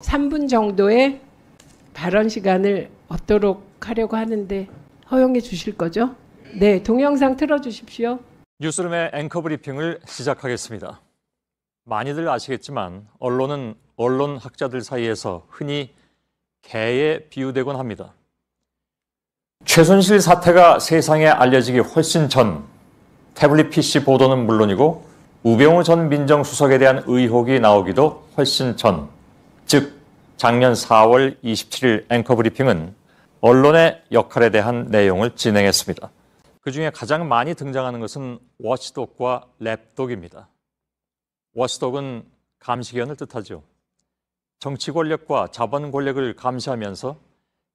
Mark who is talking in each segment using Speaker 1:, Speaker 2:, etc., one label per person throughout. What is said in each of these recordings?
Speaker 1: 3분 정도의 발언 시간을 얻도록 하려고 하는데 허용해 주실 거죠? 네, 동영상 틀어주십시오.
Speaker 2: 뉴스룸의 앵커 브리핑을 시작하겠습니다. 많이들 아시겠지만 언론은 언론학자들 사이에서 흔히 개에 비유되곤 합니다. 최순실 사태가 세상에 알려지기 훨씬 전 태블릿 PC 보도는 물론이고 우병우 전 민정수석에 대한 의혹이 나오기도 훨씬 전, 즉 작년 4월 27일 앵커 브리핑은 언론의 역할에 대한 내용을 진행했습니다. 그중에 가장 많이 등장하는 것은 워치독과 랩독입니다. 워치독은 감시견을 뜻하죠. 정치 권력과 자본 권력을 감시하면서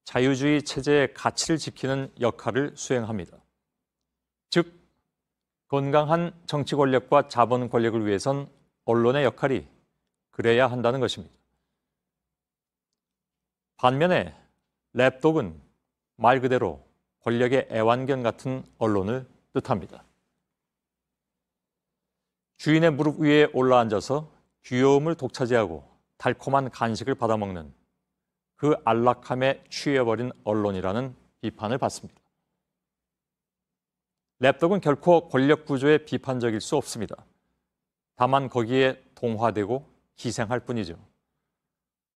Speaker 2: 자유주의 체제의 가치를 지키는 역할을 수행합니다. 즉, 건강한 정치 권력과 자본 권력을 위해선 언론의 역할이 그래야 한다는 것입니다. 반면에 랩독은 말 그대로 권력의 애완견 같은 언론을 뜻합니다. 주인의 무릎 위에 올라앉아서 귀여움을 독차지하고 달콤한 간식을 받아먹는 그 안락함에 취해버린 언론이라는 비판을 받습니다. 랩독은 결코 권력 구조에 비판적일 수 없습니다. 다만 거기에 동화되고 기생할 뿐이죠.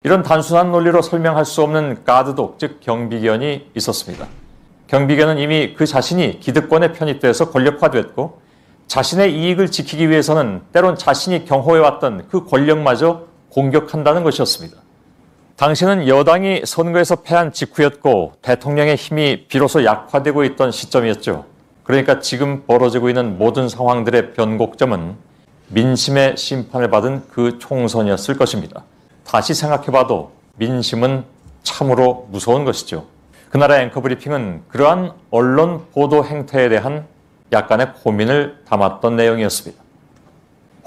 Speaker 2: 이런 단순한 논리로 설명할 수 없는 가드독, 즉 경비견이 있었습니다. 경비견은 이미 그 자신이 기득권에 편입돼서 권력화됐고 자신의 이익을 지키기 위해서는 때론 자신이 경호해왔던 그 권력마저 공격한다는 것이었습니다. 당시는 여당이 선거에서 패한 직후였고 대통령의 힘이 비로소 약화되고 있던 시점이었죠. 그러니까 지금 벌어지고 있는 모든 상황들의 변곡점은 민심의 심판을 받은 그 총선이었을 것입니다. 다시 생각해봐도 민심은 참으로 무서운 것이죠. 그날의 앵커 브리핑은 그러한 언론 보도 행태에 대한 약간의 고민을 담았던 내용이었습니다.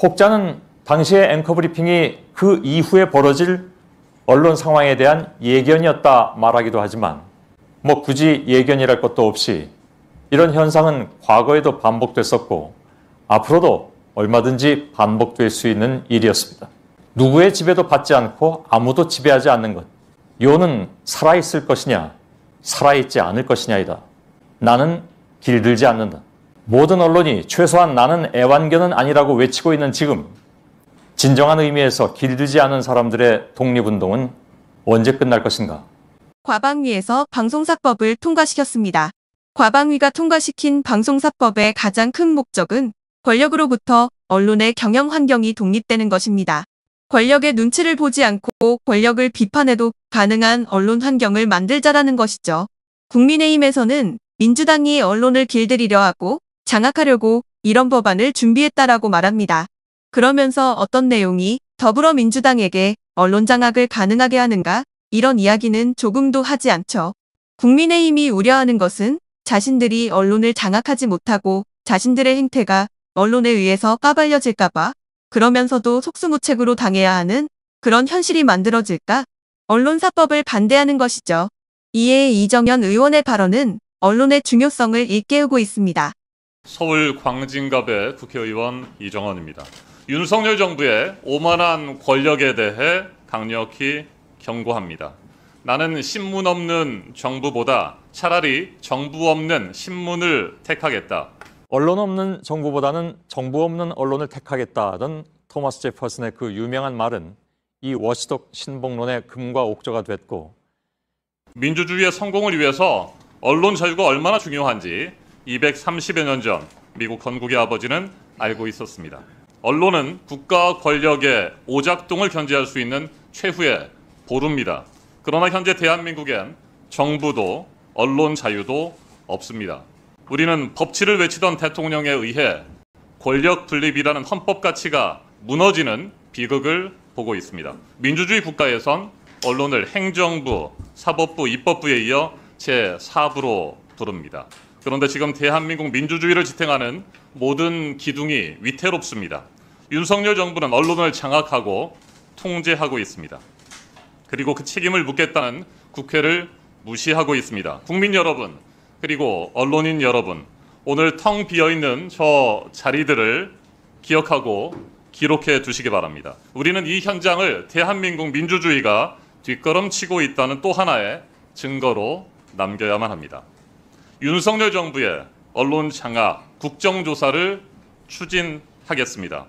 Speaker 2: 혹자는 당시의 앵커 브리핑이 그 이후에 벌어질 언론 상황에 대한 예견이었다 말하기도 하지만 굳이 예견이랄 것도 없이 이런 현상은 과거에도 반복됐었고 앞으로도 얼마든지 반복될 수 있는 일이었습니다. 누구의 지배도 받지 않고 아무도 지배하지 않는 것. 요는 살아있을 것이냐, 살아있지 않을 것이냐이다. 나는 길들지 않는다. 모든 언론이 최소한 나는 애완견은 아니라고 외치고 있는 지금 진정한 의미에서 길들지 않은 사람들의 독립운동은 언제 끝날 것인가?
Speaker 3: 과방위에서 방송사법을 통과시켰습니다. 과방위가 통과시킨 방송사법의 가장 큰 목적은 권력으로부터 언론의 경영 환경이 독립되는 것입니다. 권력의 눈치를 보지 않고 권력을 비판해도 가능한 언론 환경을 만들자라는 것이죠. 국민의힘에서는 민주당이 언론을 길들이려 하고 장악하려고 이런 법안을 준비했다라고 말합니다. 그러면서 어떤 내용이 더불어민주당에게 언론 장악을 가능하게 하는가? 이런 이야기는 조금도 하지 않죠. 국민의힘이 우려하는 것은 자신들이 언론을 장악하지 못하고 자신들의 행태가 언론에 의해서 까발려질까봐 그러면서도 속수무책으로 당해야 하는 그런 현실이 만들어질까? 언론사법을 반대하는 것이죠. 이에 이정현 의원의 발언은 언론의 중요성을 일깨우고 있습니다.
Speaker 4: 서울 광진갑의 국회의원 이정헌입니다. 윤석열 정부의 오만한 권력에 대해 강력히 경고합니다. 나는 신문 없는 정부보다 차라리 정부 없는 신문을 택하겠다.
Speaker 2: 언론 없는 정부보다는 정부 없는 언론을 택하겠다던 토마스 제퍼슨의 그 유명한 말은 이 워치독 신봉론의 금과 옥조가 됐고
Speaker 4: 민주주의의 성공을 위해서 언론 자유가 얼마나 중요한지 230여 년 전 미국 건국의 아버지는 알고 있었습니다. 언론은 국가 권력의 오작동을 견제할 수 있는 최후의 보루입니다. 그러나 현재 대한민국엔 정부도 언론 자유도 없습니다. 우리는 법치를 외치던 대통령에 의해 권력 분립이라는 헌법 가치가 무너지는 비극을 보고 있습니다. 민주주의 국가에선 언론을 행정부, 사법부, 입법부에 이어 제4부로 부릅니다. 그런데 지금 대한민국 민주주의를 지탱하는 모든 기둥이 위태롭습니다. 윤석열 정부는 언론을 장악하고 통제하고 있습니다. 그리고 그 책임을 묻겠다는 국회를 무시하고 있습니다. 국민 여러분, 그리고 언론인 여러분, 오늘 텅 비어있는 저 자리들을 기억하고 기록해 두시기 바랍니다. 우리는 이 현장을 대한민국 민주주의가 뒷걸음치고 있다는 또 하나의 증거로 남겨야만 합니다. 윤석열 정부의 언론 장악, 국정조사를 추진하겠습니다.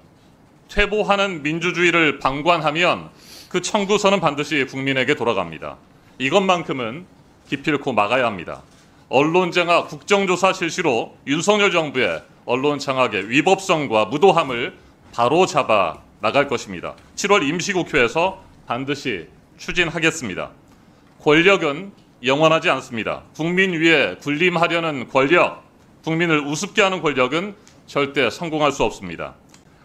Speaker 4: 퇴보하는 민주주의를 방관하면 그 청구서는 반드시 국민에게 돌아갑니다. 이것만큼은 기필코 막아야 합니다. 언론 장악, 국정조사 실시로 윤석열 정부의 언론 장악의 위법성과 무도함을 바로잡아 나갈 것입니다. 7월 임시국회에서 반드시 추진하겠습니다. 권력은 영원하지 않습니다. 국민 위에 군림하려는 권력, 국민을 우습게 하는 권력은 절대 성공할 수 없습니다.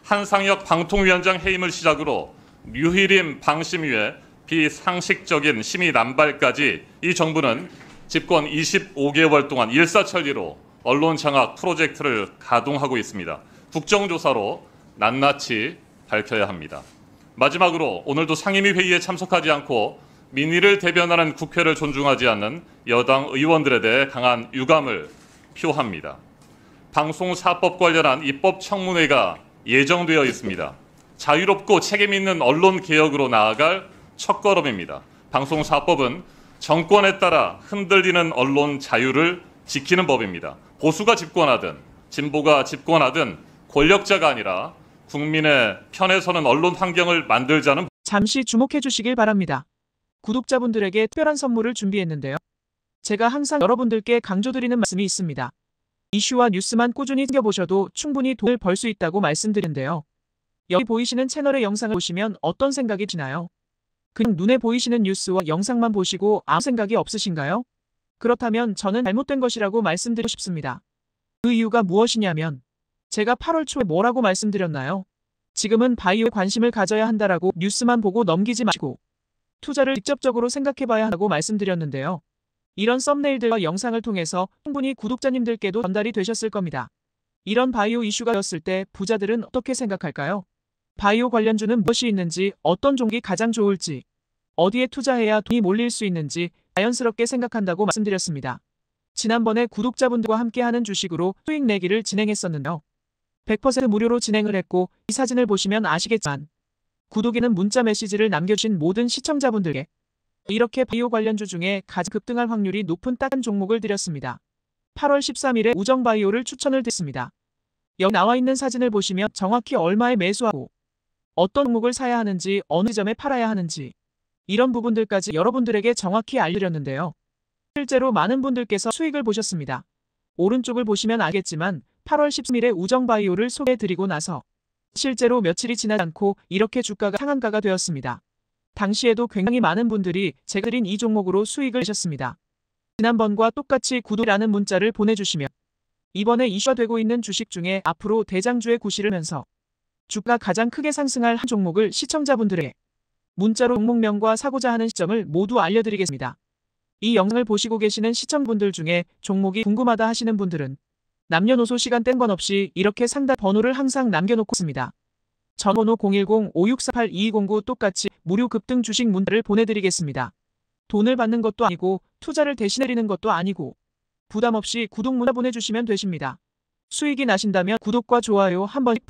Speaker 4: 한상혁 방통위원장 해임을 시작으로 류희림 방심위의 비상식적인 심의 남발까지 이 정부는 집권 25개월 동안 일사천리로 언론 장악 프로젝트를 가동하고 있습니다. 국정조사로 낱낱이 밝혀야 합니다. 마지막으로 오늘도 상임위 회의에 참석하지 않고 민의를 대변하는 국회를 존중하지 않는 여당 의원들에 대해 강한 유감을 표합니다. 방송사법 관련한 입법청문회가 예정되어 있습니다. 자유롭고 책임 있는 언론 개혁으로 나아갈 첫걸음입니다. 방송사법은 정권에 따라 흔들리는 언론 자유를 지키는 법입니다. 보수가 집권하든 진보가 집권하든 권력자가 아니라 국민의 편에 서는 언론 환경을 만들자는.
Speaker 5: 잠시 주목해 주시길 바랍니다. 구독자분들에게 특별한 선물을 준비했는데요. 제가 항상 여러분들께 강조드리는 말씀이 있습니다. 이슈와 뉴스만 꾸준히 챙겨보셔도 충분히 돈을 벌 수 있다고 말씀드리는데요. 여기 보이시는 채널의 영상을 보시면 어떤 생각이 드나요? 그냥 눈에 보이시는 뉴스와 영상만 보시고 아무 생각이 없으신가요? 그렇다면 저는 잘못된 것이라고 말씀드리고 싶습니다. 그 이유가 무엇이냐면 제가 8월 초에 뭐라고 말씀드렸나요? 지금은 바이오에 관심을 가져야 한다라고 뉴스만 보고 넘기지 마시고 투자를 직접적으로 생각해봐야 한다고 말씀드렸는데요. 이런 썸네일들과 영상을 통해서 충분히 구독자님들께도 전달이 되셨을 겁니다. 이런 바이오 이슈가 되었을 때 부자들은 어떻게 생각할까요? 바이오 관련주는 무엇이 있는지, 어떤 종목이 가장 좋을지, 어디에 투자해야 돈이 몰릴 수 있는지 자연스럽게 생각한다고 말씀드렸습니다. 지난번에 구독자분들과 함께하는 주식으로 수익 내기를 진행했었는데요. 100% 무료로 진행을 했고 이 사진을 보시면 아시겠지만 구독에는 문자 메시지를 남겨주신 모든 시청자분들께 이렇게 바이오 관련주 중에 가장 급등할 확률이 높은 딱 한 종목을 드렸습니다. 8월 13일에 우정바이오를 추천을 드렸습니다. 여기 나와 있는 사진을 보시면 정확히 얼마에 매수하고 어떤 종목을 사야 하는지, 어느 점에 팔아야 하는지 이런 부분들까지 여러분들에게 정확히 알려드렸는데요. 실제로 많은 분들께서 수익을 보셨습니다. 오른쪽을 보시면 알겠지만 8월 13일에 우정바이오를 소개해드리고 나서 실제로 며칠이 지나지 않고 이렇게 주가가 상한가가 되었습니다. 당시에도 굉장히 많은 분들이 제가 드린 이 종목으로 수익을 내셨습니다. 지난번과 똑같이 구독이라는 문자를 보내주시면 이번에 이슈가 되고 있는 주식 중에 앞으로 대장주의 구실을 하면서 주가 가장 크게 상승할 한 종목을 시청자분들에게 문자로 종목명과 사고자 하는 시점을 모두 알려드리겠습니다. 이 영상을 보시고 계시는 시청자분들 중에 종목이 궁금하다 하시는 분들은 남녀노소 시간 뗀 건 없이 이렇게 상담 번호를 항상 남겨놓고 있습니다. 전번호 010-5648-2209 똑같이 무료 급등 주식 문자를 보내드리겠습니다. 돈을 받는 것도 아니고 투자를 대신해드리는 것도 아니고 부담 없이 구독 문자 보내주시면 되십니다. 수익이 나신다면 구독과 좋아요 한 번씩